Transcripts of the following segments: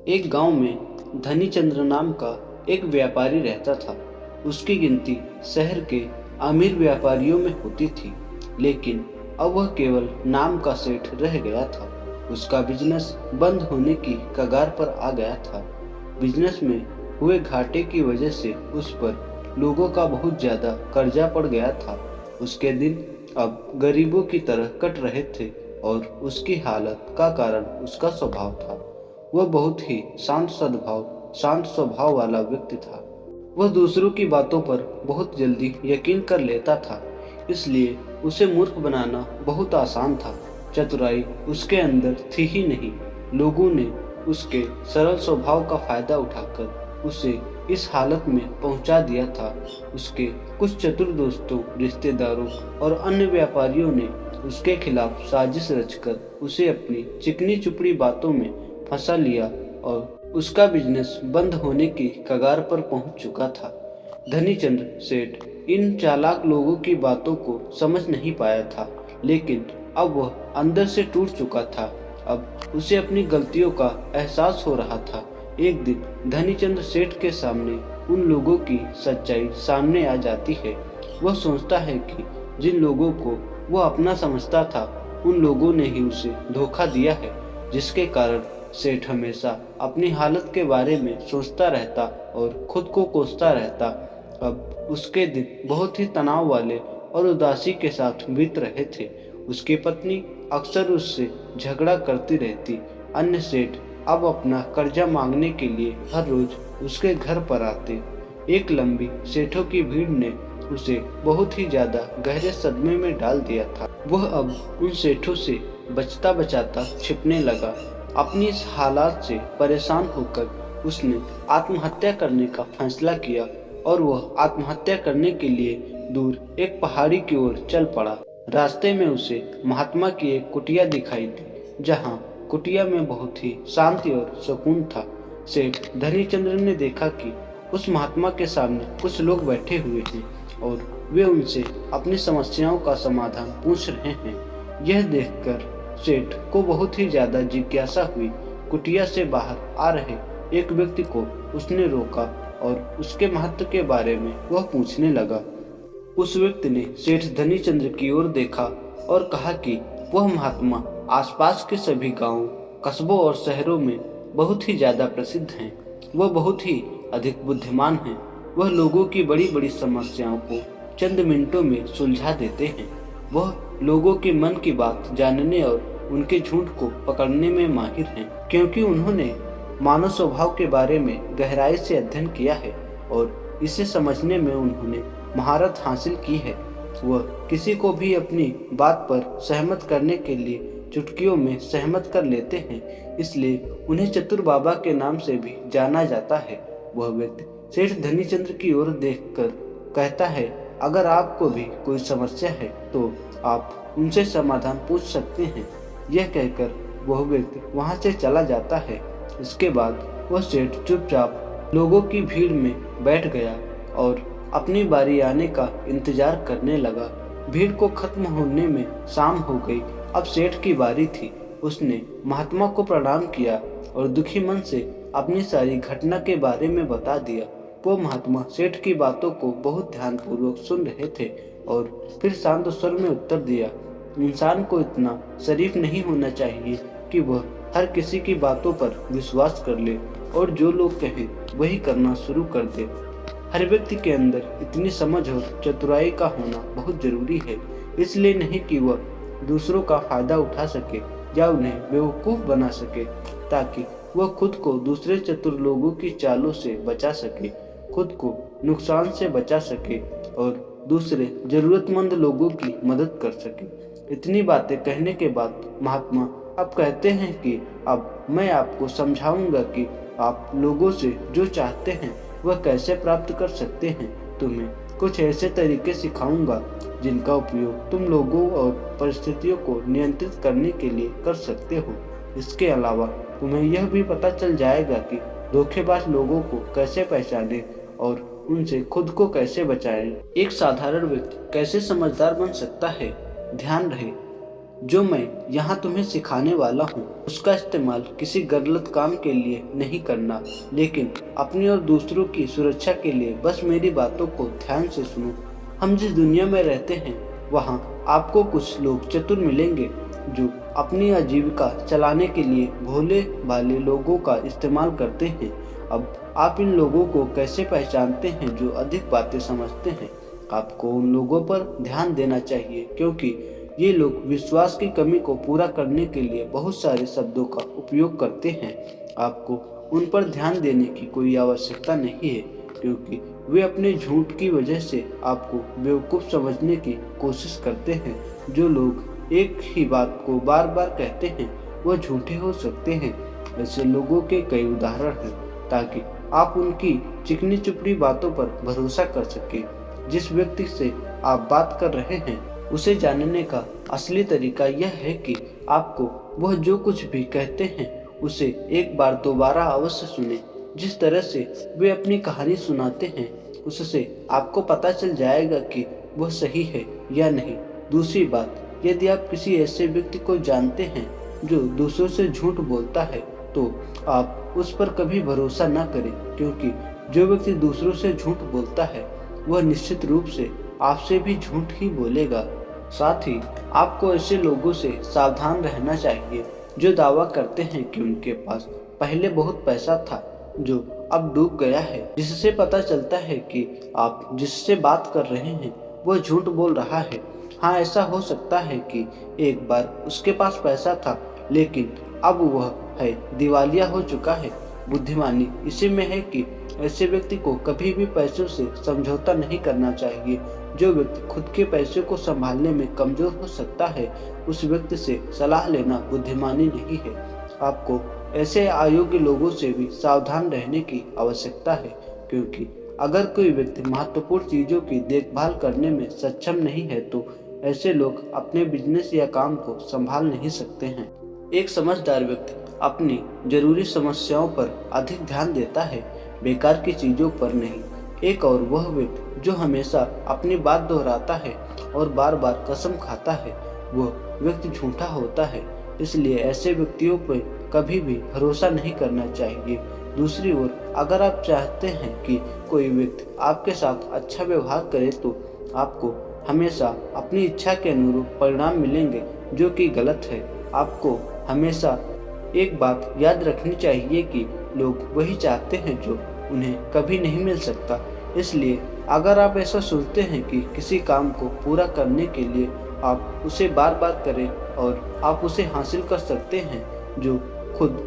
एक गांव में धनीचंद्र नाम का एक व्यापारी रहता था। उसकी गिनती शहर के अमीर व्यापारियों में होती थी, लेकिन अब वह केवल नाम का सेठ रह गया था। उसका बिजनेस बंद होने की कगार पर आ गया था। बिजनेस में हुए घाटे की वजह से उस पर लोगों का बहुत ज्यादा कर्जा पड़ गया था। उसके दिन अब गरीबों की तरह कट रहे थे और उसकी हालत का कारण उसका स्वभाव था। वह बहुत ही शांत स्वभाव वाला व्यक्ति था। वह दूसरों की बातों पर बहुत जल्दी यकीन कर लेता था, इसलिए उसे मूर्ख बनाना बहुत आसान था। चतुराई उसके अंदर थी ही नहीं। लोगों ने उसके सरल स्वभाव का फायदा उठाकर उसे इस हालत में पहुंचा दिया था। उसके कुछ चतुर दोस्तों, रिश्तेदारों और अन्य व्यापारियों ने उसके खिलाफ साजिश रचकर उसे अपनी चिकनी चुपड़ी बातों में फंसा लिया और उसका बिजनेस बंद होने की कगार पर पहुंच चुका था। धनीचंद्र सेठ इन चालाक लोगों की बातों को समझ नहीं पाया था, लेकिन अब वह अंदर से टूट चुका था। अब उसे अपनी गलतियों का एहसास हो रहा था। एक दिन धनीचंद्र सेठ के सामने उन लोगों की सच्चाई सामने आ जाती है। वह सोचता है कि जिन लोगों को वह अपना समझता था, उन लोगों ने ही उसे धोखा दिया है, जिसके कारण सेठ हमेशा अपनी हालत के बारे में सोचता रहता और खुद को कोसता रहता। अब उसके दिन बहुत ही तनाव वाले और उदासी के साथ बीत रहे थे। उसकी पत्नी अक्सर उससे झगड़ा करती रहती। अन्य सेठ अब अपना कर्जा मांगने के लिए हर रोज उसके घर पर आते। एक लंबी सेठों की भीड़ ने उसे बहुत ही ज्यादा गहरे सदमे में डाल दिया था। वह अब उन सेठों से बचता बचाता छिपने लगा। अपनी इस हालात से परेशान होकर उसने आत्महत्या करने का फैसला किया और वह आत्महत्या करने के लिए दूर एक पहाड़ी की ओर चल पड़ा। रास्ते में उसे महात्मा की एक कुटिया दिखाई दी, जहां कुटिया में बहुत ही शांति और सुकून था। सेठ धनीचंद्र ने देखा कि उस महात्मा के सामने कुछ लोग बैठे हुए हैं और वे उनसे अपनी समस्याओं का समाधान पूछ रहे हैं। यह देखकर सेठ को बहुत ही ज्यादा जिज्ञासा हुई। कुटिया से बाहर आ रहे एक व्यक्ति को उसने रोका और उसके महत्व के बारे में वह पूछने लगा। उस व्यक्ति ने सेठ धनीचंद्र की ओर देखा और कहा कि वह महात्मा आसपास के सभी गांवों, कस्बों और शहरों में बहुत ही ज्यादा प्रसिद्ध हैं। वह बहुत ही अधिक बुद्धिमान हैं। वह लोगों की बड़ी बड़ी समस्याओं को चंद मिनटों में सुलझा देते हैं। वह लोगों के मन की बात जानने और उनके झूठ को पकड़ने में माहिर हैं, क्योंकि उन्होंने मानव स्वभाव के बारे में गहराई से अध्ययन किया है और इसे समझने में उन्होंने महारत हासिल की है। वह किसी को भी अपनी बात पर सहमत करने के लिए चुटकियों में सहमत कर लेते हैं, इसलिए उन्हें चतुर बाबा के नाम से भी जाना जाता है। वह व्यक्ति सेठ धनीचंद्र की ओर देखकर कहता है, अगर आपको भी कोई समस्या है तो आप उनसे समाधान पूछ सकते हैं। यह कहकर वह व्यक्ति वहां से चला जाता है। इसके बाद वह सेठ चुपचाप लोगों की भीड़ में बैठ गया और अपनी बारी आने का इंतजार करने लगा। भीड़ को खत्म होने में शाम हो गई। अब सेठ की बारी थी। उसने महात्मा को प्रणाम किया और दुखी मन से अपनी सारी घटना के बारे में बता दिया। वो महात्मा सेठ की बातों को बहुत ध्यानपूर्वक सुन रहे थे और फिर शांत स्वर में उत्तर दिया, इंसान को इतना शरीफ नहीं होना चाहिए कि वह हर किसी की बातों पर विश्वास कर ले और जो लोग कहें वही करना शुरू कर दे। हर व्यक्ति के अंदर इतनी समझ और चतुराई का होना बहुत जरूरी है, इसलिए नहीं कि वह दूसरों का फायदा उठा सके या उन्हें बेवकूफ बना सके, ताकि वह खुद को दूसरे चतुर लोगों की चालों से बचा सके, खुद को नुकसान से बचा सके और दूसरे जरूरतमंद लोगों की मदद कर सके। इतनी बातें कहने के बाद महात्मा अब कहते हैं कि अब मैं आपको समझाऊंगा कि आप लोगों से जो चाहते हैं वह कैसे प्राप्त कर सकते हैं। तुम्हें कुछ ऐसे तरीके सिखाऊंगा जिनका उपयोग तुम लोगों और परिस्थितियों को नियंत्रित करने के लिए कर सकते हो। इसके अलावा तुम्हें यह भी पता चल जाएगा कि धोखेबाज लोगों को कैसे पहचाने और उनसे खुद को कैसे बचाएं। एक साधारण व्यक्ति कैसे समझदार बन सकता है। ध्यान रहे, जो मैं यहाँ तुम्हें सिखाने वाला हूँ उसका इस्तेमाल किसी गलत काम के लिए नहीं करना, लेकिन अपनी और दूसरों की सुरक्षा के लिए बस मेरी बातों को ध्यान से सुनो। हम जिस दुनिया में रहते हैं वहाँ आपको कुछ लोग चतुर मिलेंगे जो अपनी आजीविका चलाने के लिए भोले भाले लोगों का इस्तेमाल करते हैं। अब आप इन लोगों को कैसे पहचानते हैं जो अधिक बातें समझते हैं? आपको उन लोगों पर ध्यान देना चाहिए क्योंकि ये लोग विश्वास की कमी को पूरा करने के लिए बहुत सारे शब्दों का उपयोग करते हैं। आपको उन पर ध्यान देने की कोई आवश्यकता नहीं है क्योंकि वे अपने झूठ की वजह से आपको बेवकूफ़ समझने की कोशिश करते हैं। जो लोग एक ही बात को बार बार कहते हैं वह झूठे हो सकते हैं। ऐसे लोगों के कई उदाहरण हैं ताकि आप उनकी चिकनी चुपड़ी बातों पर भरोसा कर सकें। जिस व्यक्ति से आप बात कर रहे हैं उसे जानने का असली तरीका यह है कि आपको वह जो कुछ भी कहते हैं उसे एक बार दोबारा अवश्य सुने। जिस तरह से वे अपनी कहानी सुनाते हैं उससे आपको पता चल जाएगा कि वह सही है या नहीं। दूसरी बात, यदि आप किसी ऐसे व्यक्ति को जानते हैं जो दूसरों से झूठ बोलता है तो आप उस पर कभी भरोसा न करें क्योंकि जो व्यक्ति दूसरों से झूठ बोलता है वह निश्चित रूप से आपसे भी झूठ ही बोलेगा। साथ ही आपको ऐसे लोगों से सावधान रहना चाहिए जो दावा करते हैं कि उनके पास पहले बहुत पैसा था जो अब डूब गया है, जिससे पता चलता है कि आप जिससे बात कर रहे हैं वह झूठ बोल रहा है। हाँ, ऐसा हो सकता है कि एक बार उसके पास पैसा था लेकिन अब वह है दिवालिया हो चुका है। बुद्धिमानी इसी में है कि ऐसे व्यक्ति को कभी भी पैसों से समझौता नहीं करना चाहिए। जो व्यक्ति खुद के पैसे को संभालने में कमजोर हो सकता है उस व्यक्ति से सलाह लेना बुद्धिमानी नहीं है। आपको ऐसे अयोग्य लोगों से भी सावधान रहने की आवश्यकता है क्योंकि अगर कोई व्यक्ति महत्वपूर्ण चीजों की देखभाल करने में सक्षम नहीं है तो ऐसे लोग अपने बिजनेस या काम को संभाल नहीं सकते हैं। एक समझदार व्यक्ति अपनी जरूरी समस्याओं पर अधिक ध्यान देता है, बेकार की चीजों पर नहीं। एक और वह व्यक्ति जो हमेशा अपनी बात दोहराता है और बार बार कसम खाता है वह व्यक्ति झूठा होता है। इसलिए ऐसे व्यक्तियों पर कभी भी भरोसा नहीं करना चाहिए। दूसरी ओर, अगर आप चाहते हैं कि कोई व्यक्ति आपके साथ अच्छा व्यवहार करे तो आपको हमेशा अपनी इच्छा के अनुरूप परिणाम मिलेंगे जो कि गलत है। आपको हमेशा एक बात याद रखनी चाहिए कि लोग वही चाहते हैं जो उन्हें कभी नहीं मिल सकता। इसलिए अगर आप ऐसा सोचते हैं कि किसी काम को पूरा करने के लिए आप उसे बार बार करें और आप उसे हासिल कर सकते हैं जो खुद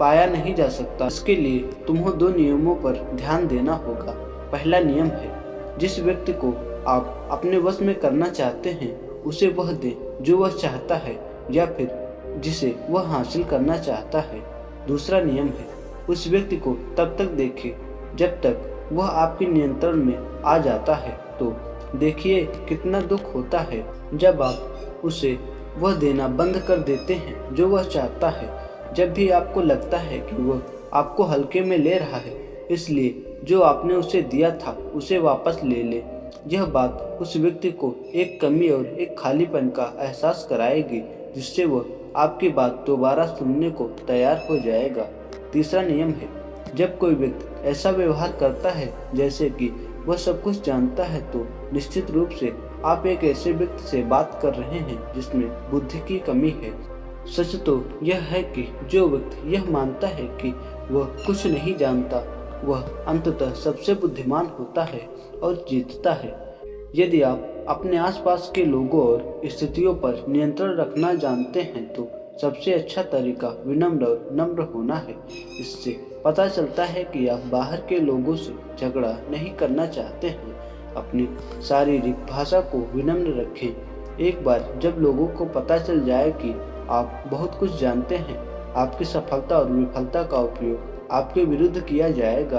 पाया नहीं जा सकता, इसके लिए तुम्हें दो नियमों पर ध्यान देना होगा। पहला नियम है, जिस व्यक्ति को आप अपने वश में करना चाहते हैं उसे वह दें जो वह चाहता है या फिर जिसे वह हासिल करना चाहता है। दूसरा नियम है, उस व्यक्ति को तब तक देखें जब तक वह आपके नियंत्रण में आ जाता है। तो देखिए कितना दुख होता है जब आप उसे वह देना बंद कर देते हैं जो वह चाहता है। जब भी आपको लगता है कि वह आपको हल्के में ले रहा है, इसलिए जो आपने उसे दिया था उसे वापस ले ले। यह बात उस व्यक्ति को एक कमी और एक खालीपन का एहसास कराएगी जिससे वह आपकी बात दोबारा सुनने को तैयार हो जाएगा। तीसरा नियम है, जब कोई व्यक्ति ऐसा व्यवहार करता है जैसे कि वह सब कुछ जानता है तो निश्चित रूप से आप एक ऐसे व्यक्ति से बात कर रहे हैं जिसमें बुद्धि की कमी है। सच तो यह है कि जो व्यक्ति यह मानता है कि वह कुछ नहीं जानता वह अंततः सबसे बुद्धिमान होता है और जीतता है। यदि आप अपने आसपास के लोगों और स्थितियों पर नियंत्रण रखना जानते हैं तो सबसे अच्छा तरीका विनम्र और नम्र होना है। इससे पता चलता है कि आप बाहर के लोगों से झगड़ा नहीं करना चाहते हैं। अपनी शारीरिक भाषा को विनम्र रखें। एक बार जब लोगों को पता चल जाए कि आप बहुत कुछ जानते हैं, आपकी सफलता और विफलता का उपयोग आपके विरुद्ध किया जाएगा।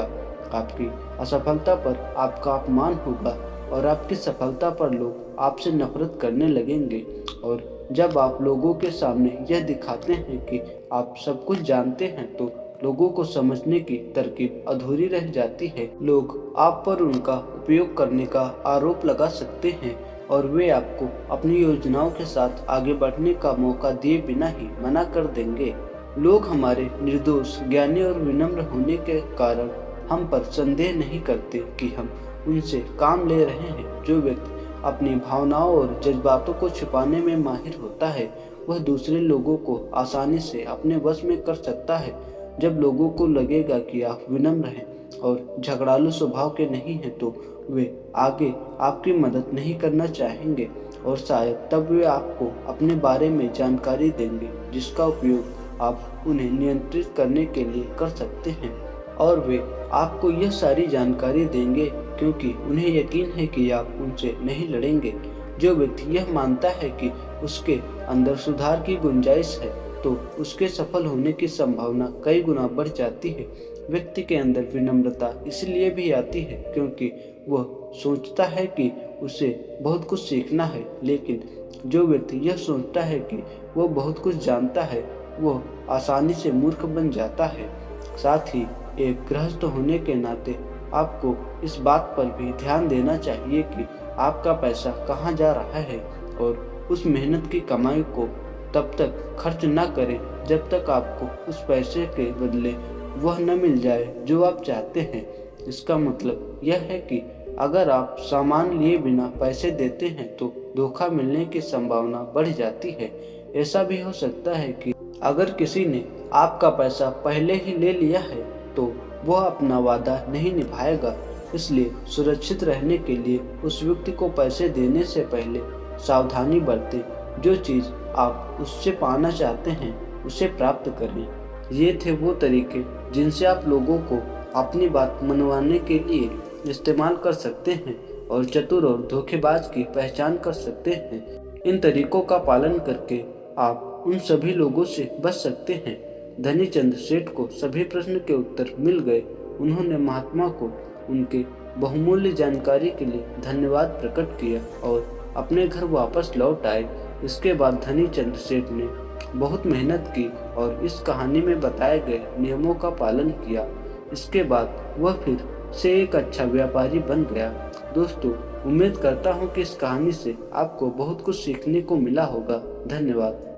आपकी असफलता पर आपका अपमान होगा और आपकी सफलता पर लोग आपसे नफरत करने लगेंगे। और जब आप लोगों के सामने यह दिखाते हैं कि आप सब कुछ जानते हैं तो लोगों को समझने की तरकीब अधूरी रह जाती है। लोग आप पर उनका उपयोग करने का आरोप लगा सकते हैं और वे आपको अपनी योजनाओं के साथ आगे बढ़ने का मौका दिए बिना ही मना कर देंगे। लोग हमारे निर्दोष, ज्ञानी और विनम्र होने के कारण हम पर संदेह नहीं करते कि हम उनसे काम ले रहे हैं। जो व्यक्ति अपनी भावनाओं और जज्बातों को छिपाने में माहिर होता है, वह दूसरे लोगों को आसानी से अपने वश में कर सकता है। जब लोगों को लगेगा कि आप विनम्र हैं और झगड़ालू स्वभाव के नहीं हैं, तो वे आगे आपकी मदद नहीं करना चाहेंगे और शायद तब वे आपको अपने बारे में जानकारी देंगे, जिसका उपयोग आप उन्हें नियंत्रित करने के लिए कर सकते हैं। और वे आपको यह सारी जानकारी देंगे क्योंकि उन्हें यकीन है कि आप उनसे नहीं लड़ेंगे। जो व्यक्ति यह मानता है कि उसके अंदर सुधार की गुंजाइश है, तो उसके सफल होने की संभावना कई गुना बढ़ जाती है। व्यक्ति के अंदर विनम्रता इसलिए भी आती है क्योंकि वह सोचता है कि उसे बहुत कुछ सीखना है, लेकिन जो व्यक्ति यह सोचता है कि वह बहुत कुछ जानता है, वह आसानी से मूर्ख बन जाता है। साथ ही एक गृहस्थ होने के नाते आपको इस बात पर भी ध्यान देना चाहिए कि आपका पैसा कहाँ जा रहा है और उस मेहनत की कमाई को तब तक खर्च न करें जब तक आपको उस पैसे के बदले वह न मिल जाए जो आप चाहते हैं। इसका मतलब यह है कि अगर आप सामान लिए बिना पैसे देते हैं तो धोखा मिलने की संभावना बढ़ जाती है। ऐसा भी हो सकता है कि अगर किसी ने आपका पैसा पहले ही ले लिया है तो वह अपना वादा नहीं निभाएगा। इसलिए सुरक्षित रहने के लिए उस व्यक्ति को पैसे देने से पहले सावधानी बरतें। जो चीज़ आप उससे पाना चाहते हैं उसे प्राप्त करें। ये थे वो तरीके जिनसे आप लोगों को अपनी बात मनवाने के लिए इस्तेमाल कर सकते हैं और चतुर और धोखेबाज की पहचान कर सकते हैं। इन तरीकों का पालन करके आप उन सभी लोगों से बच सकते हैं। धनीचंद सेठ को सभी प्रश्न के उत्तर मिल गए। उन्होंने महात्मा को उनके बहुमूल्य जानकारी के लिए धन्यवाद प्रकट किया और अपने घर वापस लौट आए। इसके बाद धनीचंद सेठ ने बहुत मेहनत की और इस कहानी में बताए गए नियमों का पालन किया। इसके बाद वह फिर से एक अच्छा व्यापारी बन गया। दोस्तों, उम्मीद करता हूँ कि इस कहानी से आपको बहुत कुछ सीखने को मिला होगा। धन्यवाद।